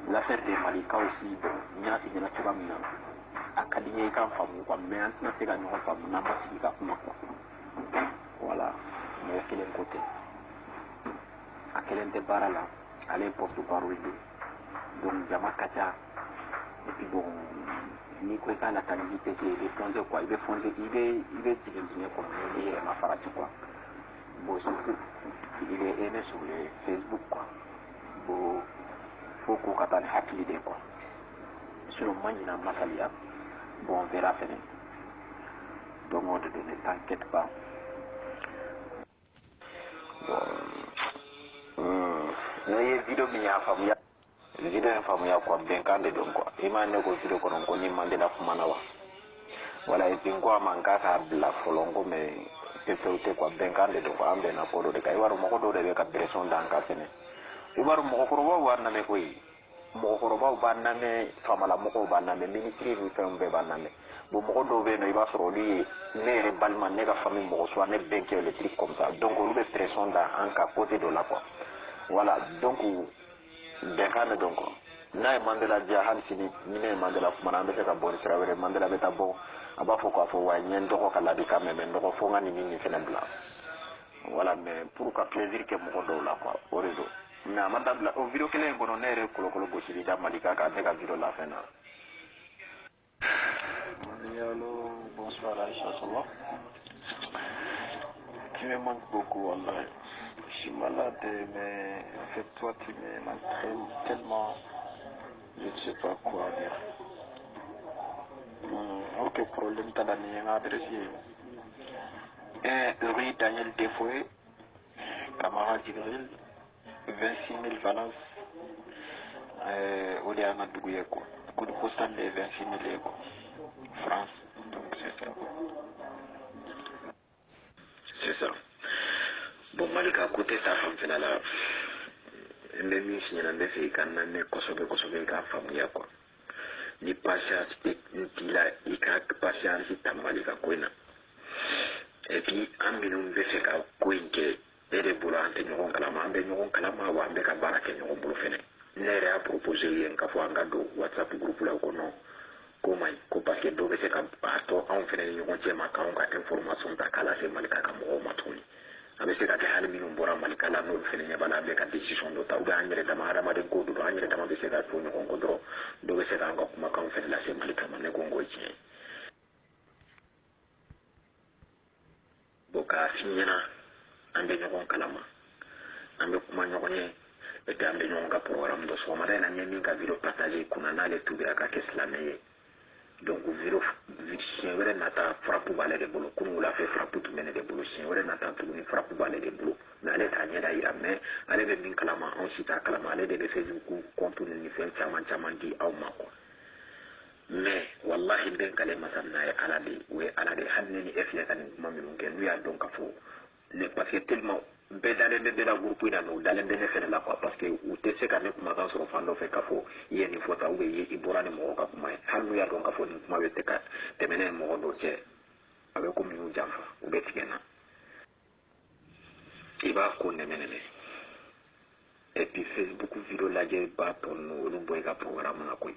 l'affaire des Malika aussi, bon, il y a qui n'a pas mis académie quand femme quoi, mais en ce cas, nous pas n'a pas si quoi. Voilà, mais quel est côté. À quel est barra là, aller porte-parole. Donc, Jama Kacha, et puis bon, Nico est à la qualité, il est fondé quoi, il est fondé, il est tiré comme il est ma farati quoi. Bon, surtout, il est aimé sur le Facebook quoi. Bon, faut qu'on attende l'idée quoi. Sur le moment, il y a un masalia, bon, on verra faire. Donc, on ne t'inquiète pas. Bon, il y a une vidéo qui a famille. Video information quoi bien kande donc quoi imane ko video ko non ko ni mandela fumana wa wala epingwa mangaka bla folongo me tefeute quoi bien kande donc ambe na ko do de kay waru moko do de ka pression danka sene ibaru moko ko wa warna me koy moko ko ba banna me famala moko banna me ministry ni fembe banna me bo moko do be no iba soro li ne re balma ne ga famille moko soit ne benke le truc comme ça donc on be pression da en ka côté de là quoi voilà donc Bekane donc n'a ye Mandela diya hali sini ni ne ye Mandela kumana an bɛ se ka bɔ ni sira wɛrɛ Mandela bɛ taa bɔ a b'a fɔ k'a fɔ wa n ye n dɔgɔ ka ladilikan mɛn mɛ n dɔgɔ fo n ka nin fɛnɛ bila voilà mais pour ka plaisir kɛ mɔgɔ dɔw la quoi o de don mais a ma dabila o video kelen in kɔnɔ ne yɛrɛ ye kolokolo gosili da Malika kan ne ka video la fɛn na. Allô, bonsoir Aïcha, ça va? Tu me manques beaucoup, Wallah. Je suis malade, mais en fait, toi, tu me manques tellement. Je ne sais pas quoi dire. Ok, problème, tu as donné une adresse. Rue Daniel Defoe, camarade Jibril, 26 000 Valence. Au dernier Dougouye, quoi. Coup de postal de 26 000 quoi. France, donc c'est ça. C'est ça. Bon, Malika, côté sa femme, fait là. Mbe mi sinyana mbe fe ikanna ne kosobe ka famuya kwa ni patience ntila ika patience tambali ka kwena et puis ambinu mbe fe ka kwinke ere bula ante nyogon kalama ambe nyogon kalama wa ambe ka barake nyogon bulu fene nere a proposé yen ka fo anga do WhatsApp groupe la ko non ko mai ko parce que do be se ka ato an fene nyogon jema ka on ka information ta kala se Malika ka mo matuni abe se ka ke hali minnu bɔra Malika la n'olu fɛnɛ ɲɛ b'a la an bɛ ka décision dɔ ta ou bien an yɛrɛ dama hadamaden ko do an yɛrɛ dama bɛ se ka to ɲɔgɔn kɔ dɔrɔn dɔ bɛ se k'an ka kumakanw fɛnɛ lase Malika ma ne ko n ko tiɲɛ bon k'a f'i ɲɛna an bɛ ɲɔgɔn kalama an bɛ kuma ɲɔgɔn ye et puis an bɛ ɲɔgɔn ka programme dɔ sɔgɔmada in na n ye min ka video partager kunna n'ale tubira ka kɛ silamɛ ye donc video siɲɛ wɛrɛ nata frappe b'ale de bolo kunun wula fɛ frappe tun bɛ ne de bolo siɲɛ wɛrɛ nata tuguni frappe b'ale de bolo mais ale t'a ɲɛda yira mais ale bɛ min kalama anw si t'a kalama ale de bɛ Facebook compte ni fɛn caman caman di aw ma quoi mais wallahi n bɛ n kale masa n'a ye ala de o ye ala de hali ne ni e filɛ ka nin kuma minnu kɛ n'u y'a dɔn ka fɔ ne parce que tellement bɛɛ dalen bɛ bɛɛ la groupe in na mais u dalen bɛ ne fɛnɛ la quoi parce que u tɛ se ka ne kumakan sɔrɔ fan dɔ fɛ k'a fɔ i ye nin fɔ tan ou bien i bɔra ni mɔgɔ ka kuma ye hali n'u y'a dɔn k'a fɔ nin kuma bɛ ka tɛmɛ ne mɔgɔ dɔw cɛ a bɛ komi y'u janfa u bɛ tigɛ n na i b'a ko nɛmɛ et puis Facebook video lajɛ b'a tɔ ninnu olu bɔ i ka programme na koyi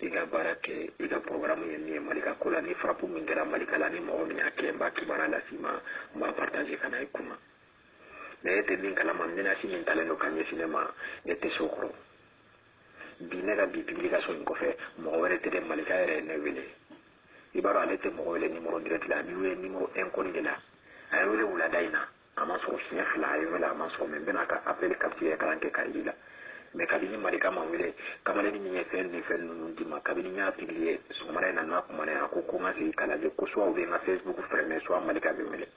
i ka baara kɛ i ka programme ye min ye Malika ko la ni frappe min kɛra Malika la ni mɔgɔ min y'a kɛ n b'a kibaruya lasi ma n b'a partager ka na i kunna mais e tɛ min kalama menace min talen don ka ɲɛsin ne ma ne tɛ se o kɔrɔ bi ne ka bi publication in kɔfɛ mɔgɔ wɛrɛ tɛ dɛ Malika yɛrɛ ye ne wele i b'a dɔn ale tɛ mɔgɔ wele numéro direct la a b'i wele numéro inconnu de la a ye wele wulada in na a ma sɔrɔ siɲɛ fila a ye wele a ma sɔrɔ mais n bɛna ka appel capture kalan kɛ k'a yir'i la mais kabini Malika ma wele kamalen min ye fɛn ni fɛn ninnu di ma kabini n y'a publier sɔgɔmada in na n'a kumana a ko ko n ka segin k'a lajɛ ko soit u bɛ n ka Facebook fermer soit Malika bɛ wele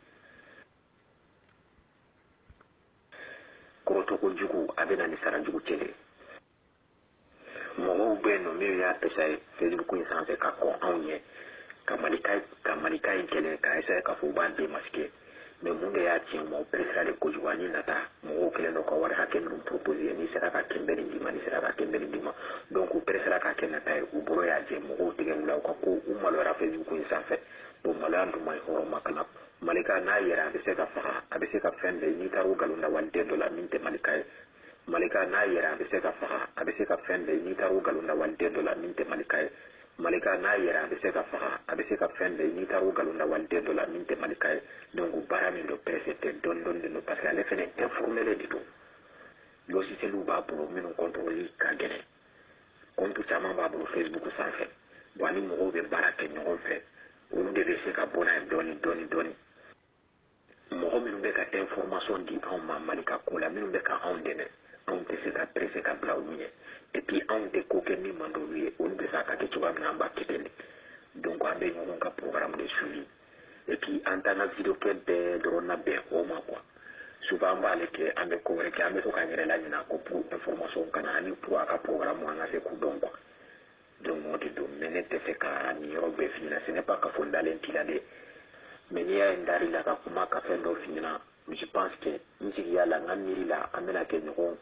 kɔrɔtɔ kojugu a bɛ na ni sarajugu cɛ de mɔgɔw bɛ yen nɔ minnu y'a essayer Facebook in sanfɛ ka kɔn anw ɲɛ ka Malika in kɛlɛ ka essayer k'a fɔ u b'a démasquer mais mun de y'a tiɲɛ mɔgɔ peresera de kojugu an ye nata mɔgɔw kɛlen don ka wari hakɛ minnu proposer n'i sera ka kɛ n bɛ nin d'i ma n'i sera ka kɛ n bɛ nin d'i ma donc u peresera ka kɛ nata ye u bolo y'a jɛ mɔgɔw tigɛ wula u ka ko u maloyara Facebook in sanfɛ bon maloya dun man ɲi hɔrɔn ma kana Malika n'a yɛrɛ a bɛ se ka faga a bɛ se ka fɛn bɛɛ n'i taara o nkalon da waliden dɔ la min tɛ Malika ye malika n'a yɛrɛ a bɛ se ka faga a bɛ se ka fɛn bɛɛ n'i taara o nkalon da waliden dɔ la min tɛ malika ye malika n'a yɛrɛ a bɛ se ka faga a bɛ se ka fɛn bɛɛ n'i taara o nkalon da waliden dɔ la min tɛ malika ye donc baara min don presse tɛ dɔɔni dɔɔni de don parce que ale fɛnɛ informel de don logiciel b'a bolo minnu contrôle ka gɛlɛn compte caman b'a bolo Facebook sanfɛ bon ani mɔgɔw bɛ baara kɛ ɲɔgɔn fɛ olu de bɛ se ka bɔ n'a ye dɔɔni dɔɔni dɔɔni mɔgɔ minnu bɛ ka information di anw ma malika ko la minnu bɛ ka anw dɛmɛ anw tɛ se ka presse ka bila olu ɲɛ et puis anw tɛ ko kɛ min man d'olu ye olu bɛ se ka kɛ cogoya min na an b'a kɛ ten de donc an bɛ ɲɔgɔn ka programme de suivi et puis an t'an ka video kɛ bɛɛ dɔrɔn na bɛn o ma quoi souvent an b'ale kɛ an bɛ ko wɛrɛ kɛ an bɛ to k'an yɛrɛ laɲina ko pour information kana ani pour a ka programme an ka se k'u dɔn quoi donc o de don mais ne tɛ se ka nin yɔrɔ bɛɛ f'i ɲɛna ce n'est pas k'a fɔ n dalen t'i la dɛ mais n'i y'a ye n dar'i la ka kuma ka fɛn dɔ f'i ɲɛna je pense que n jigiya la n ka miiri la an bɛna kɛ ɲɔgɔn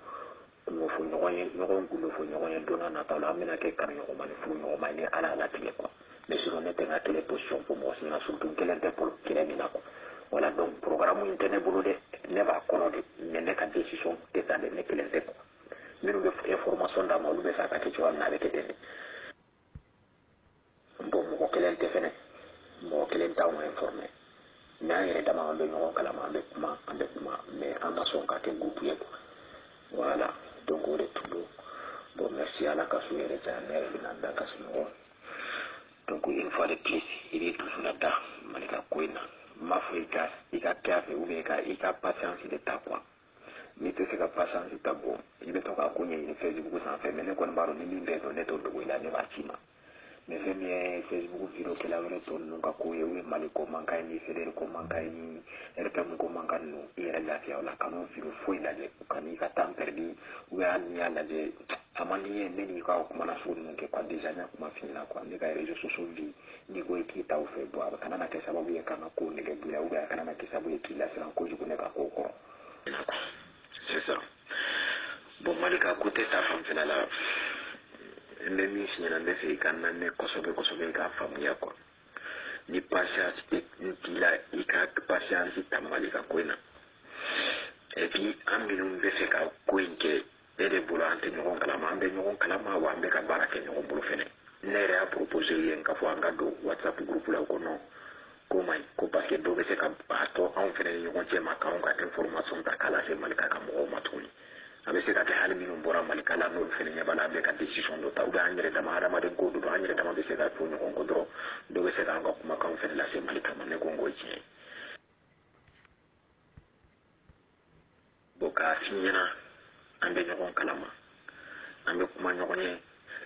kungo fɔ ɲɔgɔn ye ɲɔgɔn gundo fɔ ɲɔgɔn ye don n'a nataw la an bɛna kɛ kanu ɲɔgɔn ma ni furu ɲɔgɔn ma ni ala latigɛ quoi mais sinon ne tɛ n ka kɛlɛ position fɔ mɔgɔ si la surtout n kelen tɛ pour kɛlɛ min na quoi voilà donc programme in tɛ ne bolo dɛ ne b'a kɔnɔ de mais ne ka décision tɛ ta dɛ ne kelen tɛ quoi minnu bɛ information d'a ma olu bɛ fɛ a ka kɛ cogoya min na a bɛ kɛ ten de bon mɔgɔ kelen tɛ fɛnɛ mɔgɔ kelen t'anw informé mais an yɛrɛ dama an bɛ ɲɔgɔn kalama an bɛ kuma mais an ma sɔn ka kɛ groupe ye quoi voilà donc o de tun don bon merci ala ka so yɛrɛ caya ne yɛrɛ bɛna n da ka sunɔgɔ donc une fois de plus i b'i dusu lada malika ko in na n m'a fɔ i ka kɛ a fɛ ou bien i ka patience de ta quoi n'i tɛ se ka patience ta bon i bɛ to ka ko ɲɛɲini Facebook sanfɛ mais ne kɔni b'a dɔn ni min bɛ dɔn ne t'o dogo i la ne b'a ci ma mais fɛn min ye Facebook video kɛla wɛrɛ tɔ ninnu ka ko ye o ye Mali ko man ka ye ni CDR ko man ka ye ni RPM ko man ka ninnu i yɛrɛ lafiya o la kan'o video foyi lajɛ ka n'i ka temps perdu ou bien hali n'i y'a lajɛ a man di n ye ne n'i ka kumana sugu ninnu kɛ quoi déjà n y'a kuma f'i ɲɛna quoi ne ka réseaux sociaux vie n'i ko i k'i ta o fɛ bon a kana na kɛ sababu ye ka n ka ko nɛgɛ bonya ou bien a kana na kɛ sababu ye k'i lasiran kojugu ne ka ko kɔrɔ c'est ça bon Malika ko tɛ ta fanfɛla la n bɛ min f'i ɲɛna n bɛ fɛ i ka lamɛn kosɛbɛ kosɛbɛ i k'a faamuya quoi ni patience n t'i la i ka patience ta Malika ko in na et puis an minnu bɛ fɛ ka ko in kɛ e de bolo an tɛ ɲɔgɔn kalama an bɛ ɲɔgɔn kalama wa an bɛ ka baara kɛ ɲɔgɔn bolo fɛnɛ ne yɛrɛ y'a proposé ye k'a fɔ an ka don WhatsApp groupe la ko non ko man ɲi ko parce que dɔw bɛ se ka a tɔ anw fɛnɛ ni ɲɔgɔn cɛ ma k'anw ka information ta k'a lase Malika ka mɔgɔw ma tuguni a bɛ se ka kɛ hali minnu bɔra Malika la n'olu fɛnɛ ɲɛ b'a la an bɛ ka décision dɔ ta ou bien an yɛrɛ dama hadamaden ko don an yɛrɛ dama bɛ se ka to ɲɔgɔn kɔ dɔrɔn dɔw bɛ se k'an ka kumakanw fɛnɛ lase Malika ma ne ko n ko tiɲɛ bon k'a f'i ɲɛna an bɛ ɲɔgɔn kalama an bɛ kuma ɲɔgɔn ye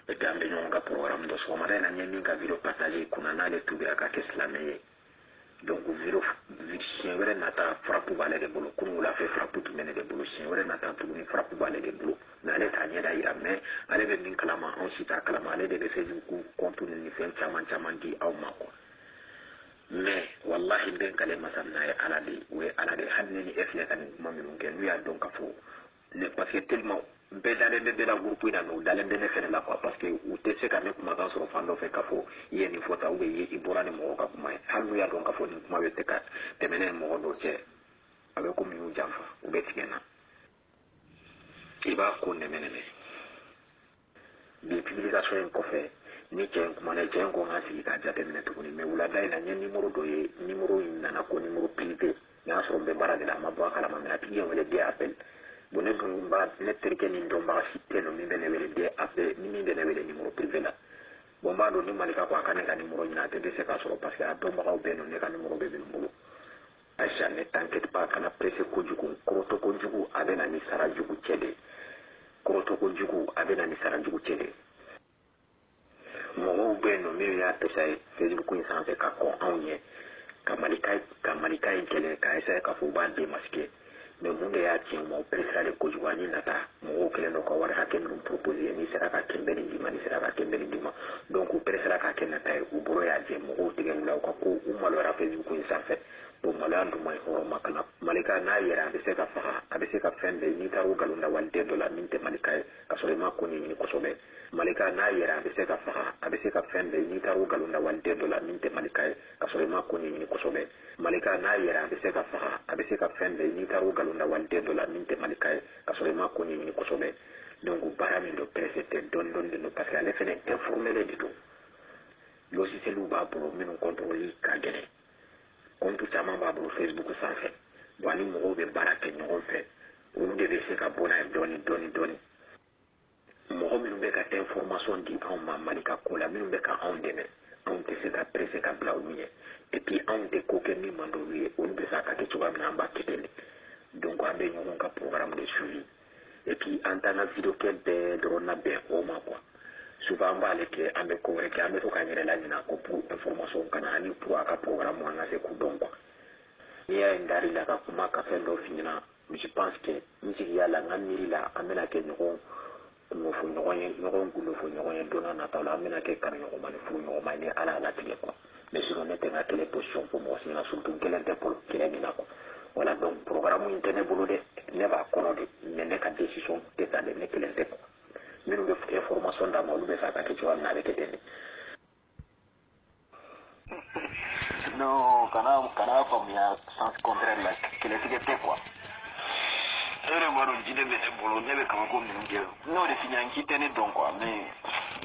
et puis an bɛ ɲɔgɔn ka programme dɔ sɔgɔmada in na n ye min ka video partager kunna n'ale tubira ka kɛ silamɛ ye donc video siɲɛ wɛrɛ nata frappe b'ale de bolo kunun wulafɛ frappe tun bɛ ne de bolo siɲɛ wɛrɛ nata tuguni frappe b'ale de bolo mais ale t'a ɲɛda yira mais ale bɛ min kalama anw si t'a kalama ale de bɛ Facebook compte ni fɛn caman caman di aw ma quoi mais wallahi n bɛ n kale masa min na ye ala de o ye ala de hali ne ni e filɛ ka nin kuma minnu kɛ n'u y'a dɔn ka fɔ ne parce que tellement bɛɛ dalen bɛ bɛɛ la groupe in na mais u dalen bɛ ne fɛnɛ la quoi parce que u tɛ se ka ne kumakan sɔrɔ fan dɔ fɛ k'a fɔ i ye nin fɔ tan ou bien i bɔra ni mɔgɔ ka kuma ye hali n'u y'a dɔn k'a fɔ nin kuma bɛ tɛ ka tɛmɛ ne ni mɔgɔ dɔw cɛ a bɛ komi y'u janfa u bɛ tigɛ n na i b'a ko nɛmɛ nɛmɛ bi publication in kɔfɛ ni cɛ in kumana cɛ in ko n ka sigi k'a jateminɛ tuguni mais wulada in na n ye numéro dɔ ye numéro in nana ko numéro privé n y'a sɔrɔ n bɛ baara de la a ma bɔ a kalama mais a tigi ye n wele den appel bon ne dun b'a ne terikɛ ni dɔnbaga si tɛ yen nɔ min bɛ ne wele den appel ni min bɛ ne wele numéro privé la bon n b'a dɔn ni Malika ko a ka ne ka numéro ɲini a tɛ se k'a sɔrɔ parce que a dɔnbagaw bɛ yen nɔ ne ka numéro bɛ n bolo Aïcha ne t'inquiète pas kana presse kojugu kɔrɔtɔ kojugu a bɛ na ni sara jugu cɛ de kɔrɔtɔ kojugu a bɛ na ni sara jugu cɛ de mɔgɔw bɛ yen nɔ minnu y'a essayer Facebook in sanfɛ ka kɔn anw ɲɛ ka Malika in kɛlɛ ka essayer k'a fɔ u b'a démasquer mais mun de y'a tiɲɛ u ma u pressera de kojugu ani nata mɔgɔw kɛlen don ka wari hakɛ minnu proposer n'i sera ka kɛ n bɛ nin d'i ma n'i sera ka kɛ n bɛ nin d'i ma donc u pressera ka kɛ nata ye u bolo y'a jɛ mɔgɔw tigɛ wula u ka ko u maloyara Facebook in sanfɛ to malan do mai horo makala malika na yera be se ka fa abe se ka fende ni taru galunda walde dola minte malika ka sore makko ni ko sobe malika na yera be se ka fa abe se ka fende ni taru galunda walde dola minte malika ka sore makko ni ko sobe malika na yera be se ka fa abe se ka fende ni taru galunda walde dola minte malika ka sore makko ni ko sobe donc bara min do presete don don de no parce que ale fene informé le dito logiciel ou ba pour min contrôler ka gene compte caman b'a bolo Facebook sanfɛ bon ani mɔgɔw bɛ baara kɛ ɲɔgɔn fɛ olu de bɛ se ka bɔ n'a ye dɔɔni dɔɔni dɔɔni mɔgɔ minnu bɛ ka information di anw ma Mali ka ko la minnu bɛ ka anw dɛmɛ anw tɛ se ka presse ka bila olu ɲɛ et puis anw tɛ ko kɛ min man d'olu ye olu bɛ se ka kɛ cogoya min na an b'a kɛ ten de donc an bɛ ɲɔgɔn ka programme de suivi et puis an t'an ka video kɛ bɛɛ dɔrɔn na bɛn o ma quoi souvent an b'ale kɛ an bɛ ko wɛrɛ kɛ an bɛ to k'an yɛrɛ laɲina ko pour information kana ani pour a ka programme an ka se k'u dɔn quoi n'i y'a ye n dar'i la ka kuma ka fɛn dɔ f'i ɲɛna je pense que n jigiya la n ka miiri la an bɛna kɛ ɲɔgɔn kunnafo ɲɔgɔn ye ɲɔgɔn kunnafo ɲɔgɔn ye don n'a nataw la an bɛna kɛ kanuɲɔgɔn ma ni furu ɲɔgɔn ma ni ala latigɛ quoi mais sinon ne tɛ n ka kɛlɛ position fɔ mɔgɔ si ɲɛna surtout n kelen tɛ kɛlɛ min na quoi voilà donc programme in tɛ ne bolo dɛ ne b'a kɔnɔ de mais ne ka décision tɛ ta de ne kelen tɛ quoi minnu bɛ information d'a ma olu bɛ fɛ a ka kɛ cogoya min na a bɛ kɛ ten de. Non, kana faamuya sens contraire la kɛlɛtigɛ tɛ quoi e yɛrɛ b'a dɔn jinɛ bɛ ne bolo ne bɛ kabako minnu kɛ n'o de f'i ɲɛna n k'i tɛ ne dɔn quoi mais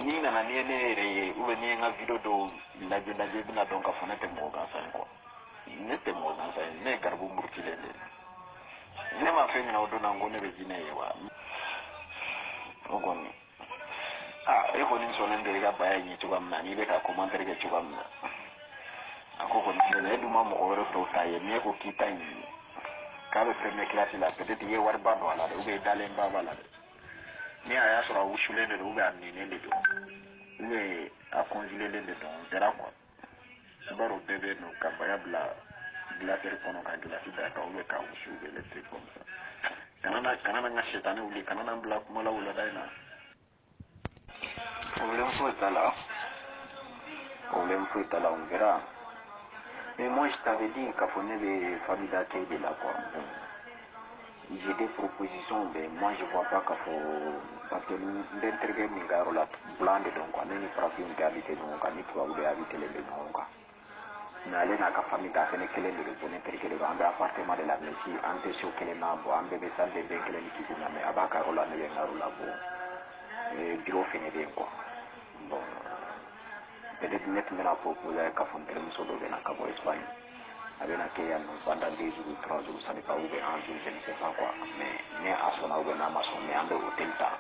n'i nana n'i ye ne yɛrɛ ye ou bien n'i ye n ka video dɔw lajɛ i bɛna dɔn k'a fɔ ne tɛ mɔgɔ gansan ye quoi ne tɛ mɔgɔ gansan ye ne ye garibu murutilen de ye ne m'a fɛn ɲɛna o don na n ko ne bɛ jinɛ ye wa o kɔni e kɔni sɔnnen tɛ i ka baya ɲɛ cogoya min na n'i bɛ ka commentaire kɛ cogoya min na a ko kɔni filɛ e dun ma mɔgɔ wɛrɛ tɔw ta ye n'e ko k'i ta ɲi k'a bɛ premier classe la peut-être i ye wariba don a la dɛ ou bien i dalenba b'a la dɛ ni a y'a sɔrɔ a wusulen de don ou bien a ninen de don ou bien a congelelen de don on verra quoi i b'a dɔn bɛɛ bɛ yen ka baya bila glacière kɔnɔ ka glace da kan ou bien k'a wusu ou bien les trucs comme ça kana na n ka sɛtanɛ wuli kana na n bila kuma la wulada in na problème foyi t'a la on verra. Mais moi, je t'avais dit qu'à Fonebe, famille d'accueil de la quoi. J'ai des propositions, mais moi, je ne vois pas qu'à faut. Parce que l'intérêt de la blande, donc, on a une frappine qui habite, donc, on a une fois où il habite les deux, donc. Mais elle n'a qu'à famille d'accueil, qu'elle est le bon intérêt, on a appartement de la Messie, on a sur qu'elle est là, on a bébé salle de bain, qu'elle est qui est là, mais à Bakarola, mais il y a un là, bureau fini bien, quoi. Bon. Peut-être net mena proposer ka fontere muso do bena ka bo Espagne abena ke ya no pendant 2 jours ou 3 jours ça n'est pas ouvert en jour je ne sais pas quoi mais à son ou na maçon mais en hôtel ta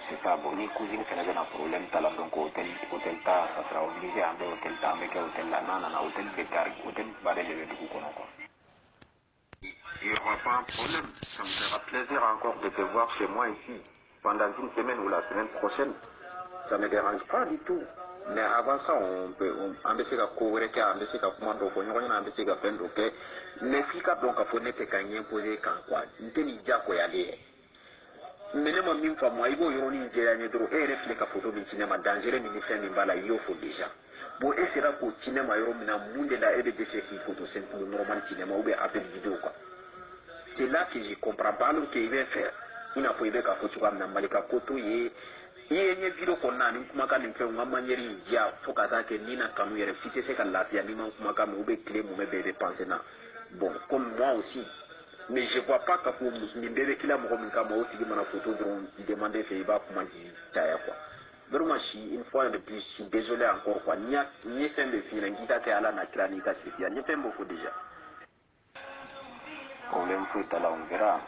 c'est pas bon ni cousine fait un problème ta donc hôtel ta ça sera obligé en hôtel ta mais que hôtel là non hôtel de car hôtel va de lever du kono quoi il n'y aura pas un problème ça me fera plaisir encore de te voir chez moi ici pendant une semaine ou la semaine prochaine ça me dérange pas du tout. Mais avant ça, on peut se couvrir, on peut se commander, on peut se faire donc les filles donc à fournir tes gagnants posés quand quoi. N'était ni déjà quoi y aller. Mais ne m'a mis pas moi, il faut y avoir une géranie de et réfléchir à photo du cinéma dangereux, mais il fait une balle il faut déjà. Bon, et c'est là qu'au cinéma, il y a un monde de la RDC qui photo simple normal cinéma ou bien appel vidéo quoi. C'est là que je comprends pas ce qu'il va faire. Il n'a pas eu de photo comme dans Malika Koto et iye nye video kɔnɔna ni kumakan nin fɛn n ka manière in diya fo ka taa kɛ ni na kanu yɛrɛ f'i tɛ se ka lafiya n'i ma kumakan mɛn ou bien tile mun bɛ bɛɛ bɛ penser na bon comme moi aussi mais je vois pas k'a fɔ nin bɛɛ bɛ kila mɔgɔ min kama o tigi mana photo dɔrɔn demander fɛ i b'a kuma di caya quoi vraiment une fois de plus je suis désolé encore quoi n ye fɛn bɛɛ f'i ɲɛna n k'i ka kɛ ala n'a kira n'i ka siriya n ye fɛn bɛɛ fɔ déjà problème foyi t'a la on verra.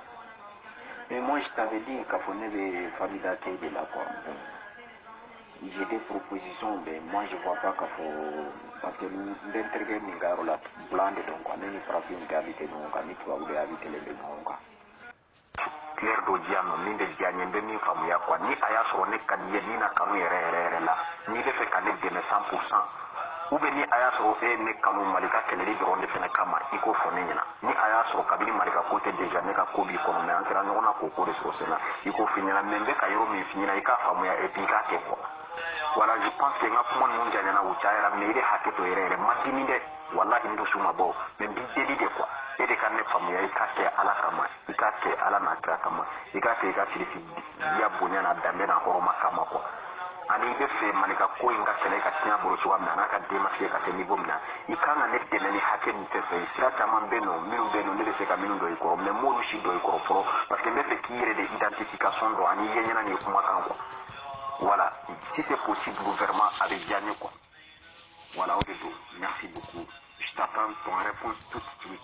Mais moi, je t'avais dit qu'à Fonebe, famille d'accueil de la quoi. J'ai des propositions, mais moi, je ne vois pas qu'à faut. Parce que l'intérêt de la blande, donc, on a une frappine qui habite, donc, on a une fois où il habite les deux, donc. Claire d'Odiano, ni de Diane, de mi famille, quoi. Ni Aya sur ne Kanye, ni na Kanu, là. Ni de fait Kanye de 100%. Ou bien ni aya sɔrɔ e ne kanu malika kɛlɛli dɔrɔn de fɛnɛ kama i k'o fɔ ne ɲɛna ni a y'a sɔrɔ kabini malika ko tɛ déjà ne ka ko b'i kɔnɔ mais an kɛra ɲɔgɔn na k'o ko de sɔrɔ sen na i k'o f'i ɲɛna mais n bɛ ka yɔrɔ min f'i ɲɛna i k'a faamuya et puis i k'a kɛ quoi Voilà, je pense que nga kuma nun janyana wuchayara mais il est hacké to yere madini de wallahi ndo suma bo mais bi deli de quoi et de kan ne famuya ikake ala kama ikake ala na kra kama ikake ikake ya bonya na dambe na horoma kama quoi ani be fe manika ko inga sele ka tinya buru chuwa na ka de ma fe ka te niveau mina ikanga ne de ni hacké ni te fe sira tama beno minu beno ne se ka minu do ikoro mais mo shi do ikoro pro parce que me fe kire de identification do ani yenyana ni kuma kan quoi. Voilà, si c'est possible, vraiment avec Diane, quoi. Voilà, merci beaucoup. Je t'attends ton réponse tout de suite.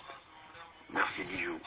Merci, Bijou.